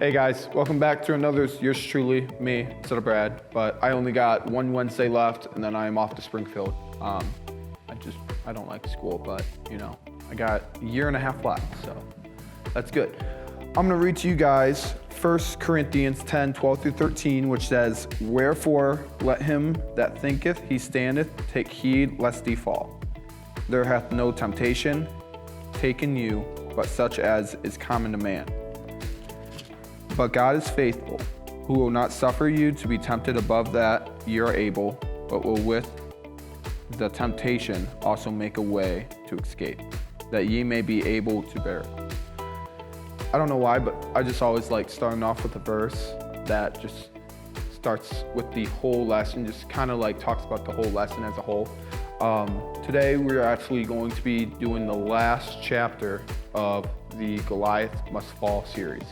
Hey guys, welcome back to another yours truly, me, instead of Brad, but I only got one Wednesday left and then I am off to Springfield. I don't like school, but I got a year and a half left, so that's good. I'm gonna read to you guys 1 Corinthians 10, 12 through 13, which says, "Wherefore let him that thinketh he standeth take heed lest he fall. There hath no temptation taken you, but such as is common to man. But God is faithful, who will not suffer you to be tempted above that ye are able, but will with the temptation also make a way to escape, that ye may be able to bear it." I don't know why, but I just always like starting off with a verse that just starts with the whole lesson, just kind of like talks about the whole lesson as a whole. Today we're actually going to be doing the last chapter of the Goliath Must Fall series.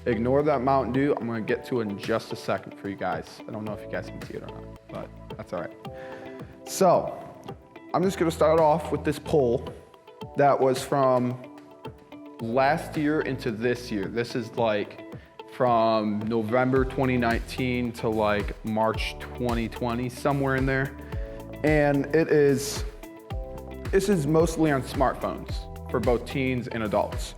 Ignore that Mountain Dew. I'm going to get to it in just a second for you guys. I don't know if you guys can see it or not, but that's all right. So I'm just going to start off with this poll that was from last year into this year. This is like from November 2019 to like March 2020, somewhere in there. And this is mostly on smartphones for both teens and adults.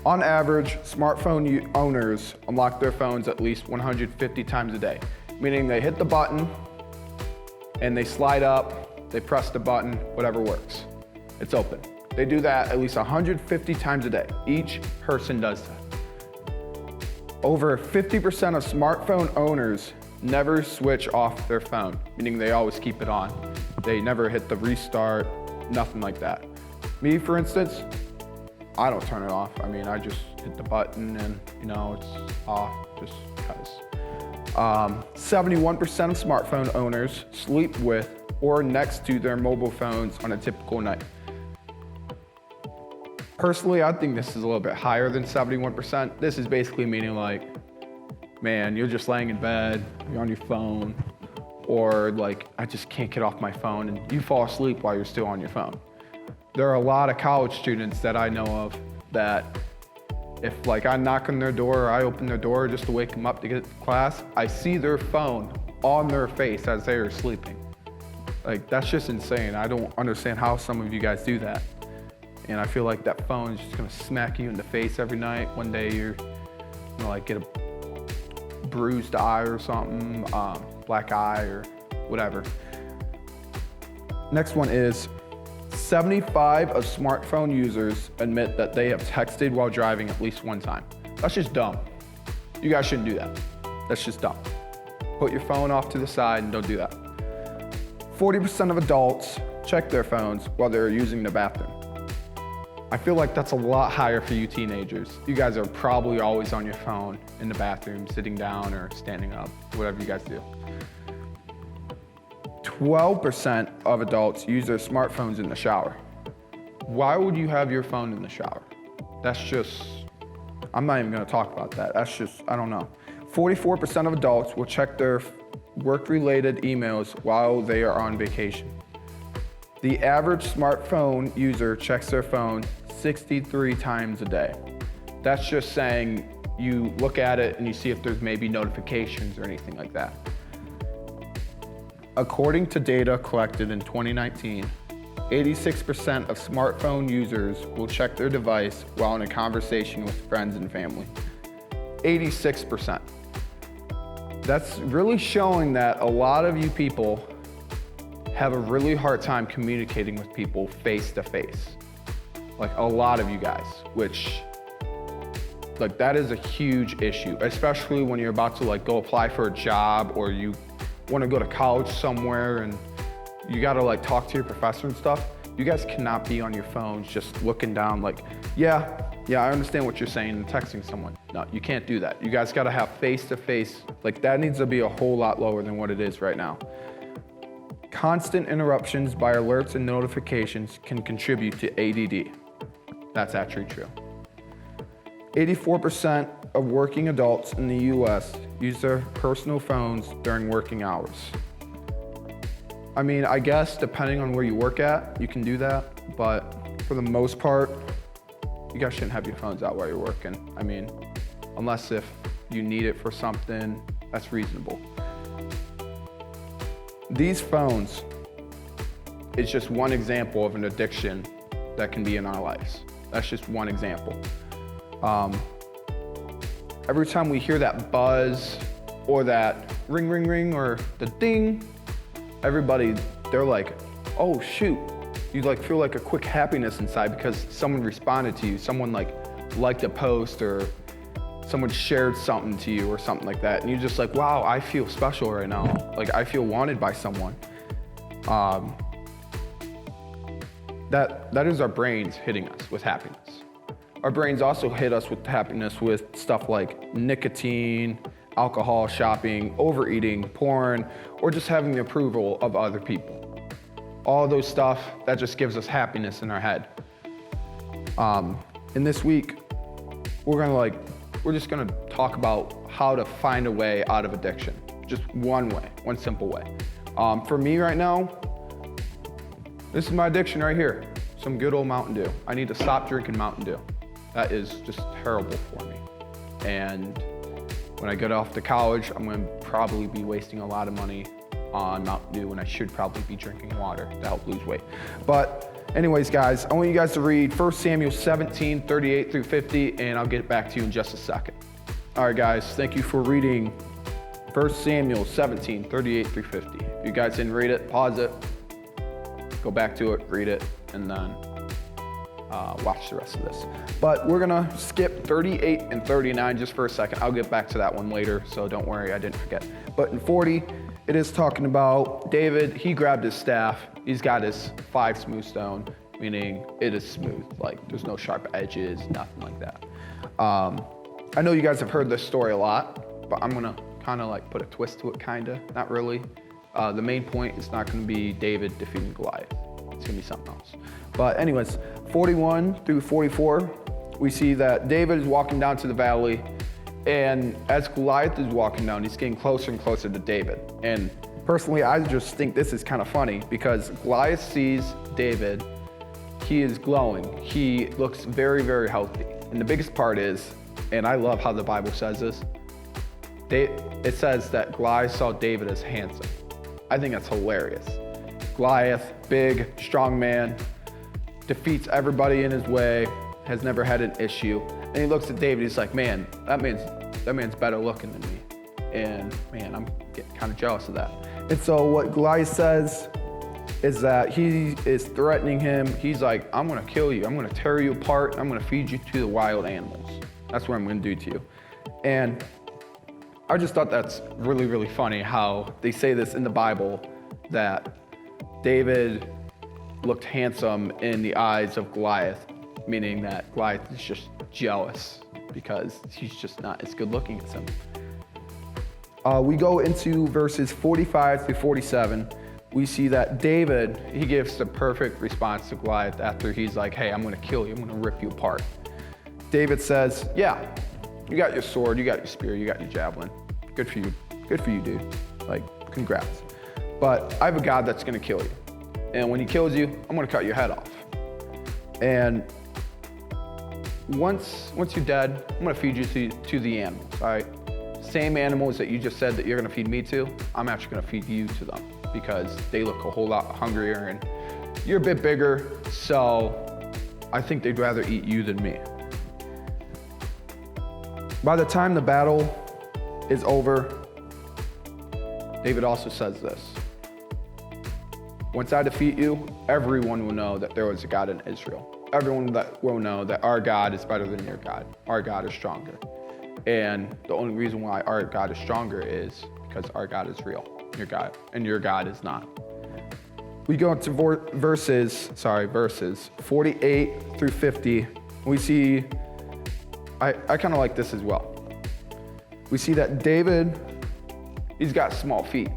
On average, smartphone owners unlock their phones at least 150 times a day, meaning they hit the button and they slide up, they press the button, whatever works. It's open. They do that at least 150 times a day. Each person does that. Over 50% of smartphone owners never switch off their phone, meaning they always keep it on. They never hit the restart, nothing like that. Me, for instance, I don't turn it off. I mean, I just hit the button and it's off just because. 71% of smartphone owners sleep with or next to their mobile phones on a typical night. Personally, I think this is a little bit higher than 71%. This is basically meaning like, man, you're just laying in bed, you're on your phone, or like, I just can't get off my phone, and you fall asleep while you're still on your phone. There are a lot of college students that I know of that if like I knock on their door or I open their door just to wake them up to get to class, I see their phone on their face as they are sleeping. Like, that's just insane. I don't understand how some of you guys do that. And I feel like that phone is just gonna smack you in the face every night. One day you're like get a bruised eye or something, black eye or whatever. Next one is 75 of smartphone users admit that they have texted while driving at least one time. That's just dumb. You guys shouldn't do that. That's just dumb. Put your phone off to the side and don't do that. 40% of adults check their phones while they're using the bathroom. I feel like that's a lot higher for you teenagers. You guys are probably always on your phone in the bathroom, sitting down or standing up, whatever you guys do. 12% of adults use their smartphones in the shower. Why would you have your phone in the shower? That's just, I'm not even gonna talk about that. That's just, I don't know. 44% of adults will check their work-related emails while they are on vacation. The average smartphone user checks their phone 63 times a day. That's just saying you look at it and you see if there's maybe notifications or anything like that. According to data collected in 2019, 86% of smartphone users will check their device while in a conversation with friends and family. 86%. That's really showing that a lot of you people have a really hard time communicating with people face to face. Like a lot of you guys, which like that is a huge issue, especially when you're about to like go apply for a job or you want to go to college somewhere and you got to like talk to your professor and stuff. You guys cannot be on your phones just looking down like, yeah, I understand what you're saying and texting someone. No, you can't do that. You guys got to have face-to-face. Like that needs to be a whole lot lower than what it is right now. Constant interruptions by alerts and notifications can contribute to ADD. That's actually true. 84% of working adults in the US use their personal phones during working hours. I mean, I guess depending on where you work at, you can do that, but for the most part, you guys shouldn't have your phones out while you're working. I mean, unless if you need it for something that's reasonable. These phones is just one example of an addiction that can be in our lives. That's just one example. Every time we hear that buzz or that ring, ring, ring, or the ding, everybody, they're like, oh shoot. You like feel like a quick happiness inside because someone responded to you, someone liked a post, or someone shared something to you or something like that. And you're just like, wow, I feel special right now. Like I feel wanted by someone. That is our brains hitting us with happiness. Our brains also hit us with happiness with stuff like nicotine, alcohol, shopping, overeating, porn, or just having the approval of other people. All those stuff, that just gives us happiness in our head. And this week, we're just gonna talk about how to find a way out of addiction. Just one way, one simple way. For me right now, this is my addiction right here. Some good old Mountain Dew. I need to stop drinking Mountain Dew. That is just terrible for me. And when I get off to college, I'm gonna probably be wasting a lot of money on Mountain Dew when I should probably be drinking water to help lose weight. But anyways, guys, I want you guys to read 1 Samuel 17, 38 through 50, and I'll get back to you in just a second. All right, guys, thank you for reading 1 Samuel 17, 38 through 50. If you guys didn't read it, pause it, go back to it, read it, and then watch the rest of this. But we're gonna skip 38 and 39 just for a second. I'll get back to that one later, so don't worry, I didn't forget. But in 40, it is talking about David. He grabbed his staff. He's got his 5 smooth stone, meaning it is smooth. Like there's no sharp edges, nothing like that. I know you guys have heard this story a lot, but I'm gonna kind of like put a twist to it, kinda, not really. The main point is not gonna be David defeating Goliath. It's gonna be something else. But anyways, 41 through 44, we see that David is walking down to the valley, and as Goliath is walking down, he's getting closer and closer to David. And personally, I just think this is kind of funny because Goliath sees David, he is glowing. He looks very, very healthy. And the biggest part is, and I love how the Bible says this, it says that Goliath saw David as handsome. I think that's hilarious. Goliath, big, strong man, defeats everybody in his way, has never had an issue. And he looks at David, he's like, man, that man's better looking than me. And man, I'm getting kind of jealous of that. And so what Goliath says is that he is threatening him. He's like, I'm gonna kill you. I'm gonna tear you apart. I'm gonna feed you to the wild animals. That's what I'm gonna do to you. And I just thought that's really, really funny how they say this in the Bible, that David looked handsome in the eyes of Goliath, meaning that Goliath is just jealous because he's just not as good looking as him. We go into verses 45 through 47. We see that David, he gives the perfect response to Goliath after he's like, hey, I'm gonna kill you, I'm gonna rip you apart. David says, yeah, you got your sword, you got your spear, you got your javelin. Good for you, dude. Like, congrats. But I have a God that's gonna kill you. And when he kills you, I'm gonna cut your head off. And once you're dead, I'm gonna feed you to the animals, all right? Same animals that you just said that you're gonna feed me to, I'm actually gonna feed you to them because they look a whole lot hungrier and you're a bit bigger, so I think they'd rather eat you than me. By the time the battle is over, David also says this: once I defeat you, everyone will know that there was a God in Israel. Everyone that will know that our God is better than your God. Our God is stronger. And the only reason why our God is stronger is because our God is real, your God is not. We go into verses 48 through 50. We see, I kind of like this as well. We see that David, he's got small feet,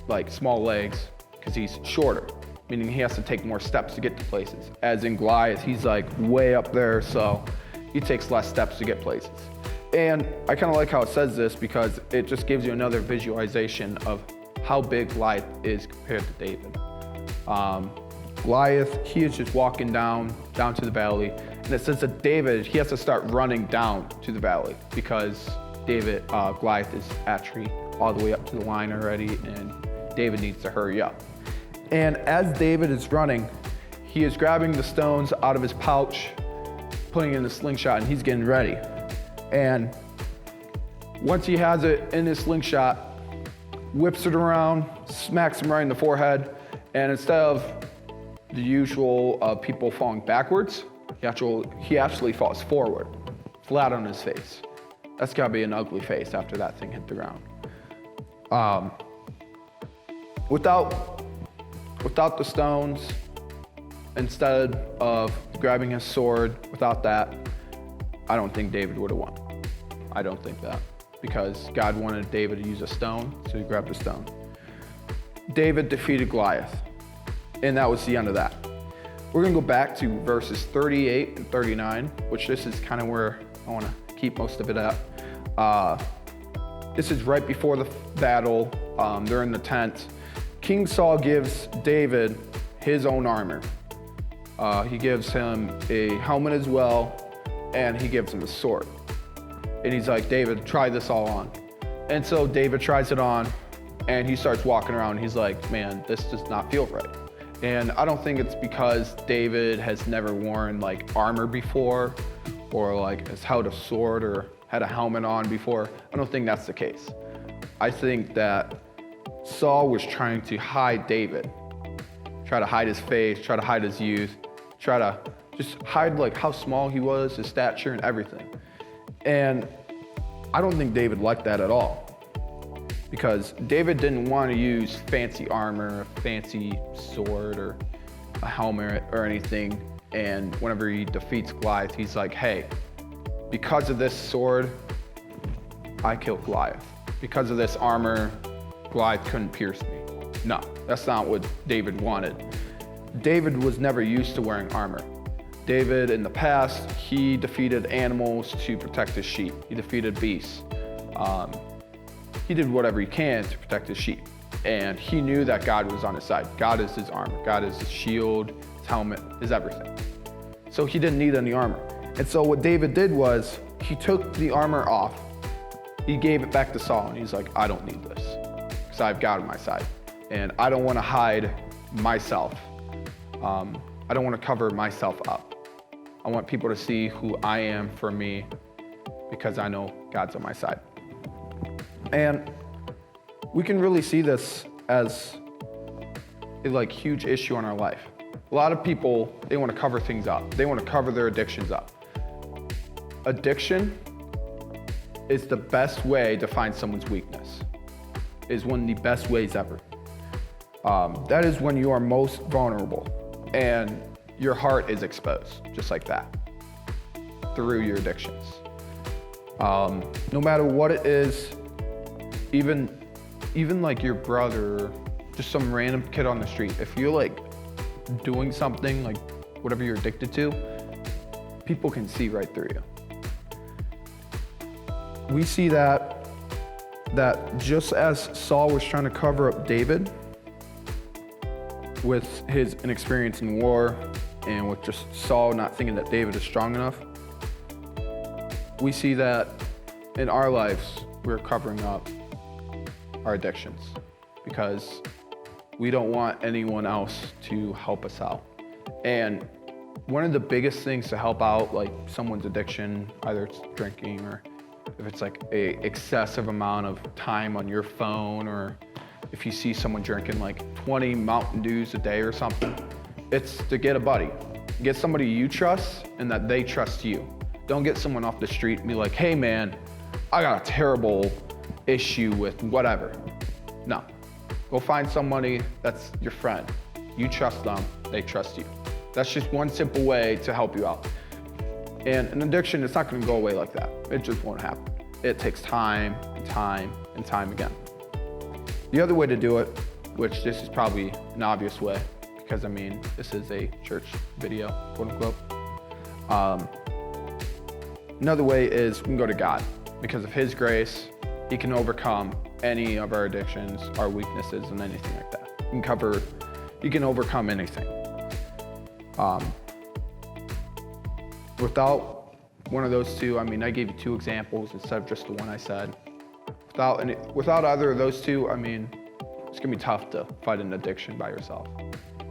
like small legs, because he's shorter, meaning he has to take more steps to get to places. As in Goliath, he's like way up there, so he takes less steps to get places. And I kind of like how it says this because it just gives you another visualization of how big Goliath is compared to David. Goliath, he is just walking down to the valley. And it says that David, he has to start running down to the valley because Goliath is actually all the way up to the line already, and David needs to hurry up. And as David is running, he is grabbing the stones out of his pouch, putting it in a slingshot, and he's getting ready. And once he has it in his slingshot, whips it around, smacks him right in the forehead, and instead of the usual people falling backwards, he actually falls forward, flat on his face. That's gotta be an ugly face after that thing hit the ground. Without the stones, instead of grabbing his sword, without that, I don't think David would have won. I don't think that, because God wanted David to use a stone, so he grabbed a stone. David defeated Goliath, and that was the end of that. We're gonna go back to verses 38 and 39, which this is kind of where I wanna keep most of it at. This is right before the battle. They're in the tent. King Saul gives David his own armor. He gives him a helmet as well, and he gives him a sword. And he's like, David, try this all on. And so David tries it on, and he starts walking around. He's like, man, this does not feel right. And I don't think it's because David has never worn like armor before, or like has held a sword or had a helmet on before. I don't think that's the case. I think that Saul was trying to hide David, try to hide his face, try to hide his youth, try to just hide like how small he was, his stature and everything. And I don't think David liked that at all, because David didn't want to use fancy armor, a fancy sword, or a helmet or anything. And whenever he defeats Goliath, he's like, hey, because of this sword, I killed Goliath. Because of this armor, Goliath couldn't pierce me. No, that's not what David wanted. David was never used to wearing armor. David, in the past, he defeated animals to protect his sheep. He defeated beasts. He did whatever he can to protect his sheep. And he knew that God was on his side. God is his armor. God is his shield, his helmet, his everything. So he didn't need any armor. And so what David did was, he took the armor off. He gave it back to Saul, and he's like, I don't need this, because I have God on my side. And I don't want to hide myself. I don't want to cover myself up. I want people to see who I am for me, because I know God's on my side. And we can really see this as a like huge issue in our life. A lot of people, they want to cover things up. They want to cover their addictions up. Addiction is the best way to find someone's weakness. It is one of the best ways ever. That is when you are most vulnerable and your heart is exposed, just like that, through your addictions. No matter what it is, even like your brother, just some random kid on the street, if you're like doing something, like whatever you're addicted to, people can see right through you. We see that just as Saul was trying to cover up David with his inexperience in war and with just Saul not thinking that David is strong enough, we see that in our lives, we're covering up our addictions because we don't want anyone else to help us out. And one of the biggest things to help out like someone's addiction, either it's drinking or if it's like a excessive amount of time on your phone, or if you see someone drinking like 20 Mountain Dews a day or something, it's to get a buddy. Get somebody you trust and that they trust you. Don't get someone off the street and be like, hey man, I got a terrible issue with whatever. No, go find somebody that's your friend. You trust them, they trust you. That's just one simple way to help you out. And an addiction, it's not gonna go away like that. It just won't happen. It takes time and time and time again. The other way to do it, which this is probably an obvious way, because I mean, this is a church video, quote unquote. Another way is we can go to God. Because of His grace, He can overcome any of our addictions, our weaknesses, and anything like that. He can overcome anything. Without one of those two, I mean, I gave you 2 examples instead of just the one I said. Without either of those two, I mean, it's gonna be tough to fight an addiction by yourself.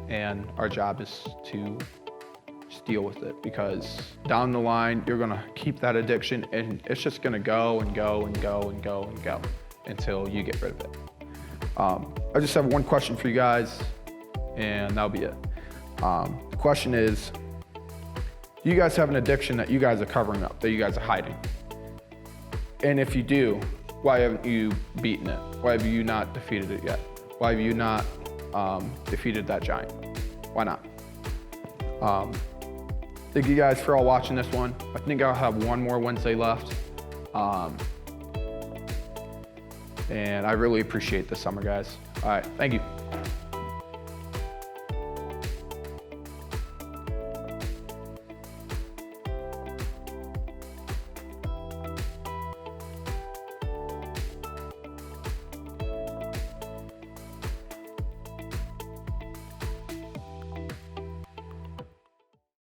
And our job is to just deal with it, because down the line, you're gonna keep that addiction and it's just gonna go and go and go and go and go until you get rid of it. I just have one question for you guys, and that'll be it. The question is, do you guys have an addiction that you guys are covering up, that you guys are hiding? And if you do, why haven't you beaten it? Why have you not defeated it yet? Why have you not defeated that giant? Why not? Thank you guys for all watching this one. I think I'll have one more Wednesday left. And I really appreciate this summer, guys. All right, thank you.